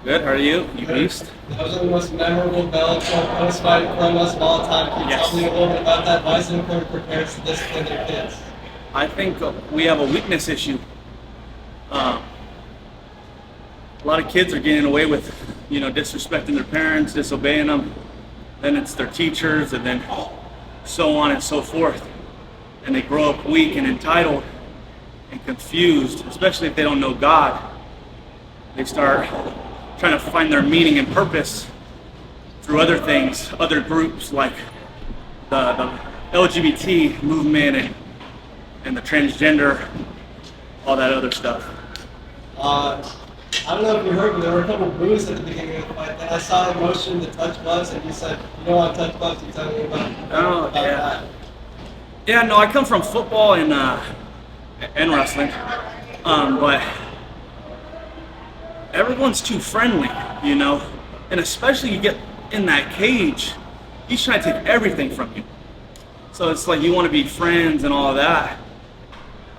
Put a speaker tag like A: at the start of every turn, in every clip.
A: Good, how are you? You beast?
B: That was the most memorable Bellator post-fight promo of all time. Can you tell me a little bit about that? Why is it important for parents to discipline their kids?
A: I think we have a weakness issue. A lot of kids are getting away with, disrespecting their parents, disobeying them. Then it's their teachers, and then so on and so forth. And they grow up weak and entitled and confused, especially if they don't know God. They start trying to find their meaning and purpose through other things, other groups like the LGBT movement and the transgender, all that other stuff.
B: I don't know if you heard, but there were a couple boos at the beginning of the fight. Then I saw a motion to touch gloves, and you said, "You don't want to touch gloves." You tell me about that.
A: Yeah, no, I come from football and wrestling, but everyone's too friendly, and especially you get in that cage, he's trying to take everything from you. So it's like you want to be friends and all of that.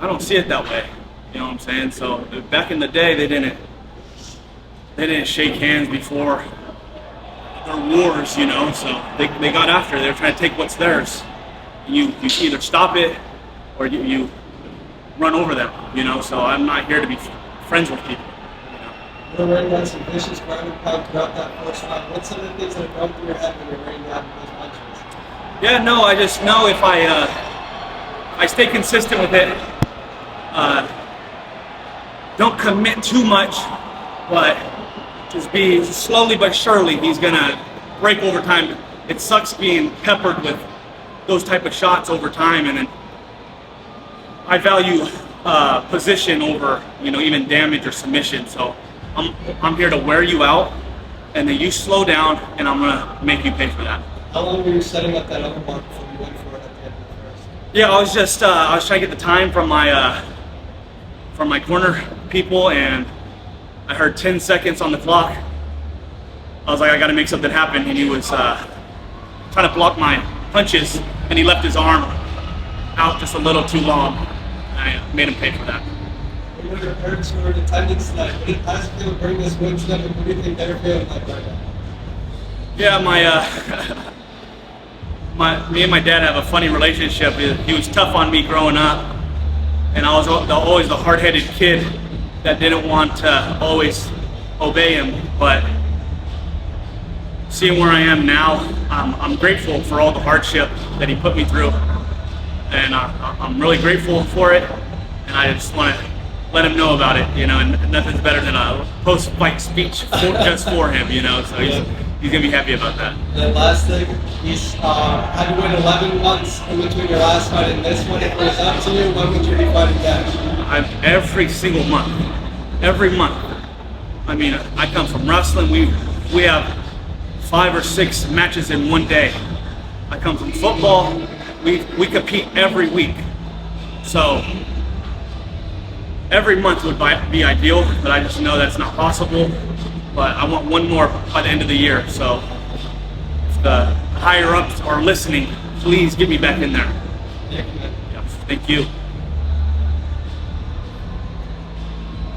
A: I don't see it that way, you know what I'm saying? So back in the day, they didn't shake hands before their wars, so they got after. They're trying to take what's theirs. You either stop it or you run over them, So I'm not here to be friends with people.
B: You're wearing down some vicious grounded pound throughout that first round. What's some of the things that are going through your head when you're wearing down those punches?
A: Yeah, no, I just know if I stay consistent with it, don't commit too much, but just be slowly but surely, he's gonna break over time. It sucks being peppered with those type of shots over time, and then I value position over, even damage or submission. So I'm here to wear you out, and then you slow down, and I'm gonna make you pay for that.
B: How long were you setting up that other mark before you went for it at the end of the first?
A: Yeah, I was just I was trying to get the time from my corner people, and I heard 10 seconds on the clock. I was like, I got to make something happen, and he was trying to block my punches, and he left his arm out just a little too long. I made him pay for that.
B: What are your parents who were in attendance tonight? How does it feel to bring this win to them, and what do you think they're feeling like right now?
A: Yeah, me and my dad have a funny relationship. He was tough on me growing up, and I was always the hard-headed kid that didn't want to always obey him. But seeing where I am now, I'm grateful for all the hardship that he put me through, and I'm really grateful for it. And I just want to let him know about it, and nothing's better than a post-fight speech just for him, So he's gonna be happy about that.
B: The last thing, he's had to wait 11 months in between your last fight and this one. If it was up to you, when would you be fighting next?
A: Every single month, every month. I mean, I come from wrestling. We have 5 or 6 matches in one day. I come from football. We compete every week. So every month would be ideal, but I just know that's not possible. But I want one more by the end of the year. So if the higher ups are listening, please get me back in there.
B: Yeah,
A: thank you.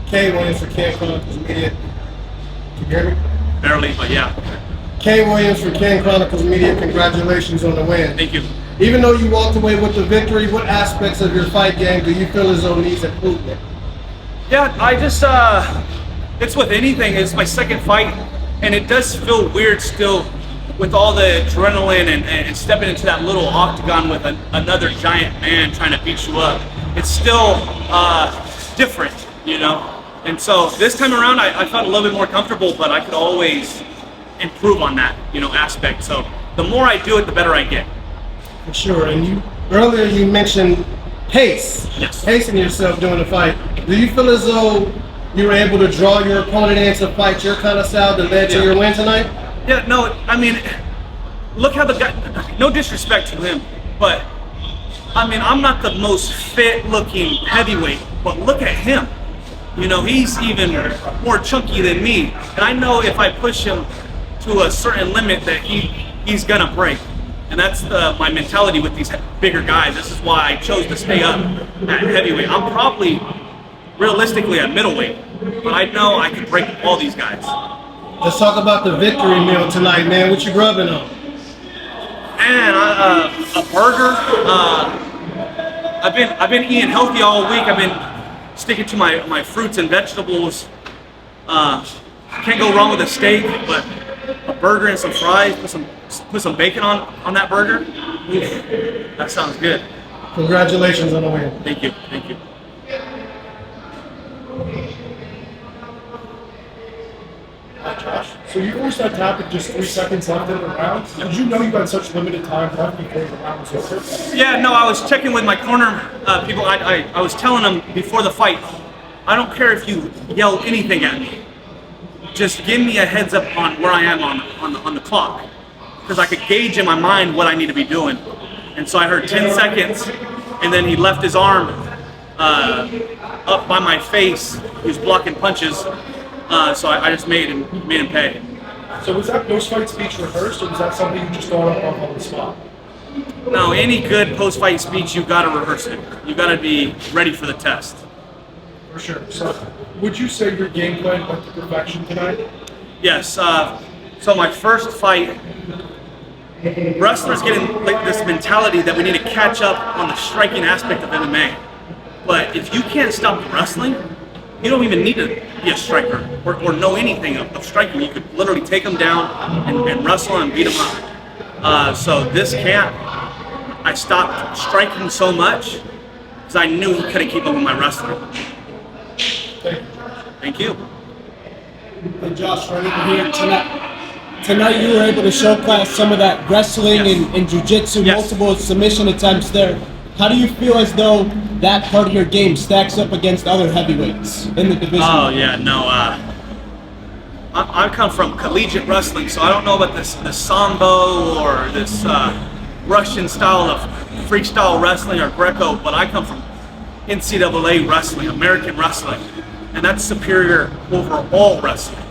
C: Kay Williams for Ken Chronicles Media. Can you hear me?
A: Barely, but yeah.
C: Kay Williams for Ken Chronicles Media. Congratulations on the win.
A: Thank you.
C: Even though you walked away with the victory, what aspects of your fight game do you feel as though needs improvement?
A: Yeah, I just, it's with anything. It's my second fight, and it does feel weird still with all the adrenaline and stepping into that little octagon with another giant man trying to beat you up. It's still different, And so this time around, I felt a little bit more comfortable, but I could always improve on that, aspect. So the more I do it, the better I get.
C: For sure. And earlier you mentioned pace.
A: Yes.
C: Pacing yourself during the fight. Do you feel as though you were able to draw your opponent in to fight your kind of style that led to your win tonight?
A: Yeah, no, I mean, look how the guy, no disrespect to him, but I mean, I'm not the most fit looking heavyweight, but look at him. He's even more chunky than me. And I know if I push him to a certain limit that he's gonna break. And that's my mentality with these bigger guys. This is why I chose to stay up at heavyweight. I'm probably realistically at middleweight, but I know I can break all these guys.
C: Let's talk about the victory meal tonight, man. What you grubbing on?
A: Man, a burger. I've been eating healthy all week. I've been sticking to my fruits and vegetables. Can't go wrong with a steak, but a burger and some fries. Put some bacon on that burger. Oof, that sounds good.
C: Congratulations on the win.
A: Thank you. Thank you.
D: So you forced that tap with just 3 seconds left in the round. Did you know you had such limited time left before the round was over?
A: Yeah, no, I was checking with my corner people. I was telling them before the fight, I don't care if you yell anything at me. Just give me a heads up on where I am on the clock, because I could gauge in my mind what I need to be doing. And so I heard 10 seconds, and then he left his arm up by my face. He was blocking punches, so I just made him pay.
D: So was that post-fight speech rehearsed, or was that something you just thought up on the spot?
A: No, any good post-fight speech, you got to rehearse it. You got to be ready for the test.
D: For sure. So would you say your game plan went to perfection tonight?
A: Yes. So my first fight, wrestlers getting like this mentality that we need to catch up on the striking aspect of MMA. But if you can't stop wrestling, you don't even need to be a striker or know anything of striking. You could literally take them down and wrestle and beat them up. So this camp, I stopped striking so much because I knew he couldn't keep up with my wrestling. Thank you.
E: Hey Josh, right over here tonight you were able to showcase some of that wrestling and jiu-jitsu,
A: Yes.
E: multiple submission attempts there. How do you feel as though that part of your game stacks up against other heavyweights in the division?
A: Oh yeah, no. I come from collegiate wrestling, so I don't know about this sambo or this Russian style of freestyle wrestling or Greco, but I come from NCAA wrestling, American wrestling, and that's superior over all wrestling.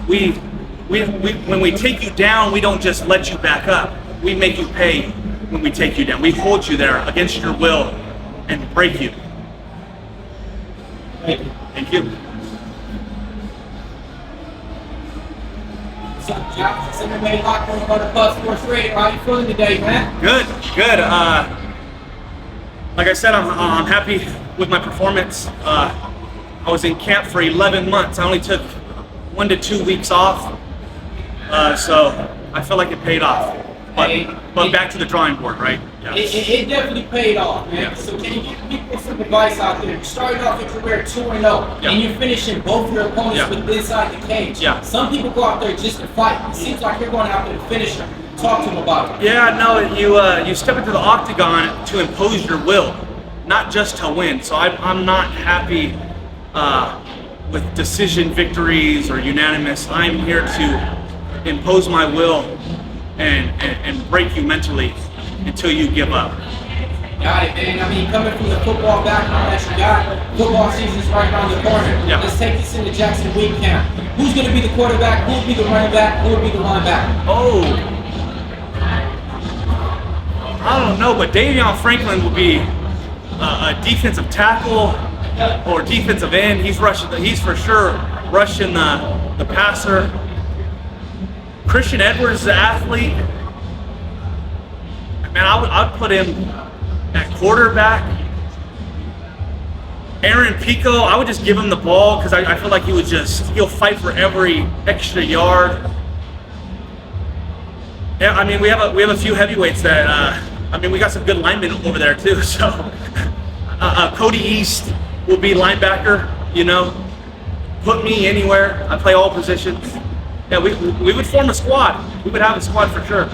A: When we take you down, we don't just let you back up. We make you pay when we take you down. We hold you there against your will and break you.
E: Thank you.
A: Thank you.
E: What's up, Josh? It's MMA Locker Room on the Plus Sports Radio. How you feeling today, man?
A: Good. Like I said, I'm happy with my performance. I was in camp for 11 months. I only took 1 to 2 weeks off, so I feel like it paid off. But back to the drawing board, right? Yeah.
E: It definitely paid off, man.
A: Yeah.
E: So can you give people some advice out there? You started off your career 2-0,
A: Yeah.
E: and you're finishing both your opponents
A: Yeah.
E: with inside the cage.
A: Yeah.
E: Some people go out there just to fight. It seems like you're going out there to finish them. Talk to them about it.
A: Yeah, no, you step into the octagon to impose your will, not just to win. So I'm not happy with decision victories or unanimous. I'm here to impose my will and break you mentally until you give up.
E: Got it, man. I mean, coming from the football background that you got, football season's right around the corner.
A: Yeah.
E: Let's take this into Jackson Week camp. Who's going to be the quarterback? Who will be the running back? Who will be the linebacker?
A: Oh, I don't know, but Davion Franklin will be a defensive tackle or defensive end. He's for sure rushing the passer. Christian Edwards, the athlete. Man, I'd put him at quarterback. Aaron Pico, I would just give him the ball because I feel like he'll fight for every extra yard. Yeah, I mean we have a few heavyweights that we got some good linemen over there too. So Cody East will be linebacker. You know, put me anywhere. I play all positions. Yeah, we would form a squad. We would have a squad for sure.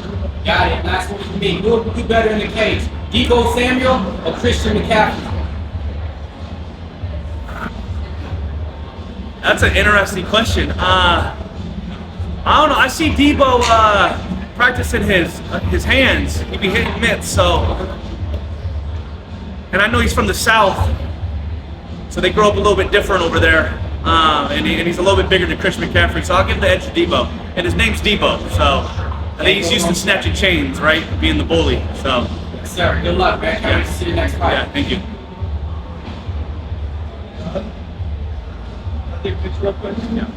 E: Got it. Last one for me. Who will be better in the cage? Debo Samuel or Christian McCaffrey?
A: That's an interesting question. I don't know. I see Debo practicing his hands. He'd be hitting mitts, so. And I know he's from the South, so they grow up a little bit different over there. And he's a little bit bigger than Chris McCaffrey, so I'll give the edge to Debo. And his name's Debo, so I think he's used to snatching chains, right? Being the bully, so.
E: Yes, sir. Good luck, man. Can't wait to see you next fight.
A: Yeah, thank you.
D: I think it's real quick.
A: Yeah.